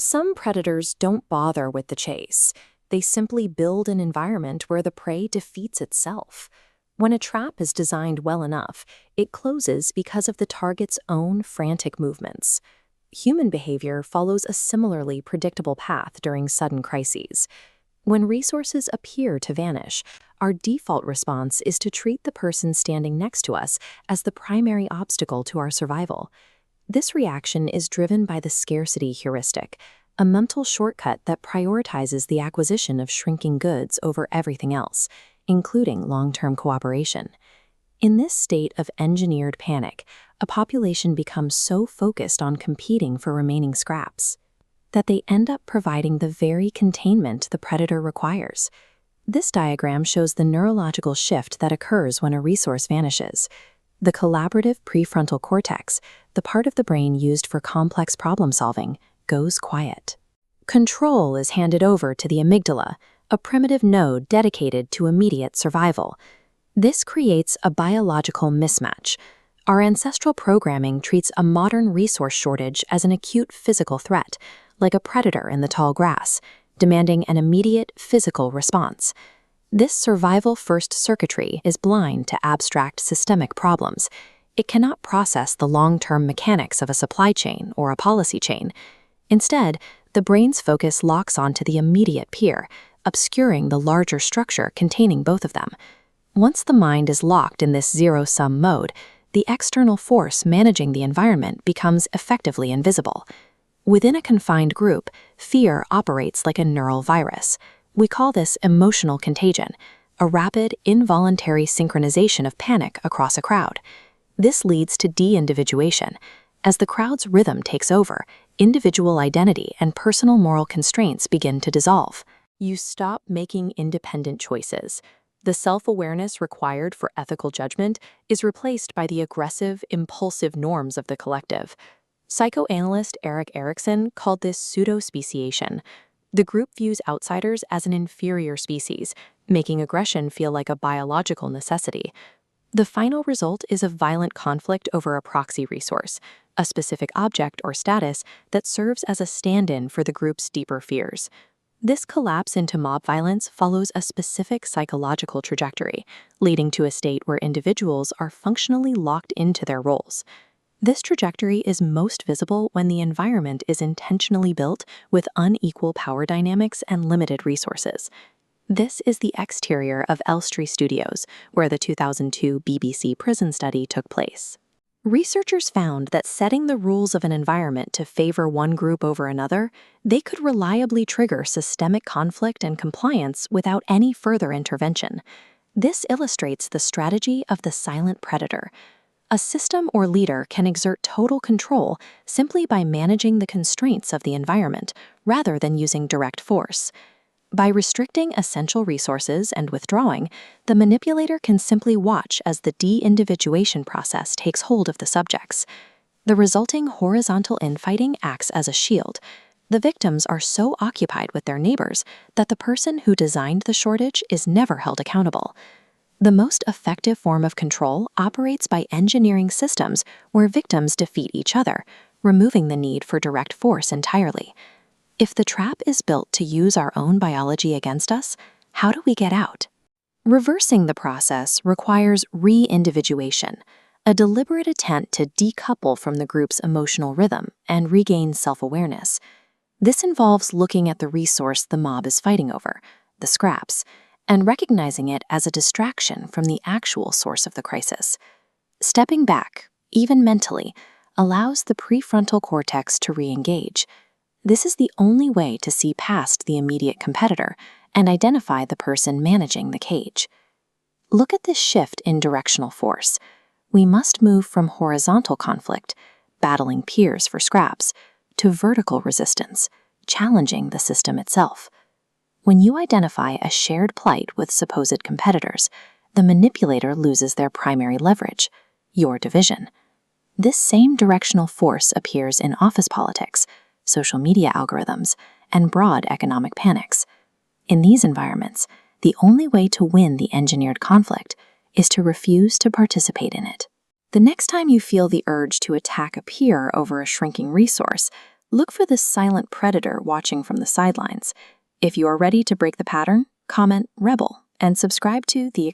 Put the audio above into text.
Some predators don't bother with the chase. They simply build an environment where the prey defeats itself. When a trap is designed well enough, it closes because of the target's own frantic movements. Human behavior follows a similarly predictable path during sudden crises. When resources appear to vanish, our default response is to treat the person standing next to us as the primary obstacle to our survival. This reaction is driven by the scarcity heuristic, a mental shortcut that prioritizes the acquisition of shrinking goods over everything else, including long-term cooperation. In this state of engineered panic, a population becomes so focused on competing for remaining scraps that they end up providing the very containment the predator requires. This diagram shows the neurological shift that occurs when a resource vanishes. The collaborative prefrontal cortex, the part of the brain used for complex problem-solving, goes quiet. Control is handed over to the amygdala, a primitive node dedicated to immediate survival. This creates a biological mismatch. Our ancestral programming treats a modern resource shortage as an acute physical threat, like a predator in the tall grass, demanding an immediate physical response. This survival-first circuitry is blind to abstract systemic problems. It cannot process the long-term mechanics of a supply chain or a policy chain. Instead, the brain's focus locks onto the immediate peer, obscuring the larger structure containing both of them. Once the mind is locked in this zero-sum mode, the external force managing the environment becomes effectively invisible. Within a confined group, fear operates like a neural virus. We call this emotional contagion, a rapid, involuntary synchronization of panic across a crowd. This leads to de-individuation. As the crowd's rhythm takes over, individual identity and personal moral constraints begin to dissolve. You stop making independent choices. The self-awareness required for ethical judgment is replaced by the aggressive, impulsive norms of the collective. Psychoanalyst Erik Erikson called this pseudo-speciation. The group views outsiders as an inferior species, making aggression feel like a biological necessity. The final result is a violent conflict over a proxy resource, a specific object or status that serves as a stand-in for the group's deeper fears. This collapse into mob violence follows a specific psychological trajectory, leading to a state where individuals are functionally locked into their roles. This trajectory is most visible when the environment is intentionally built with unequal power dynamics and limited resources. This is the exterior of Elstree Studios, where the 2002 BBC prison study took place. Researchers found that setting the rules of an environment to favor one group over another, they could reliably trigger systemic conflict and compliance without any further intervention. This illustrates the strategy of the silent predator. A system or leader can exert total control simply by managing the constraints of the environment, rather than using direct force. By restricting essential resources and withdrawing, the manipulator can simply watch as the de-individuation process takes hold of the subjects. The resulting horizontal infighting acts as a shield. The victims are so occupied with their neighbors that the person who designed the shortage is never held accountable. The most effective form of control operates by engineering systems where victims defeat each other, removing the need for direct force entirely. If the trap is built to use our own biology against us, how do we get out? Reversing the process requires re-individuation, a deliberate attempt to decouple from the group's emotional rhythm and regain self-awareness. This involves looking at the resource the mob is fighting over, the scraps, and recognizing it as a distraction from the actual source of the crisis. Stepping back, even mentally, allows the prefrontal cortex to re-engage. This is the only way to see past the immediate competitor and identify the person managing the cage. Look at this shift in directional force. We must move from horizontal conflict, battling peers for scraps, to vertical resistance, challenging the system itself. When you identify a shared plight with supposed competitors, the manipulator loses their primary leverage, your division. This same directional force appears in office politics, social media algorithms, and broad economic panics. In these environments, the only way to win the engineered conflict is to refuse to participate in it. The next time you feel the urge to attack a peer over a shrinking resource, look for this silent predator watching from the sidelines. If you are ready to break the pattern, comment Rebel and subscribe to The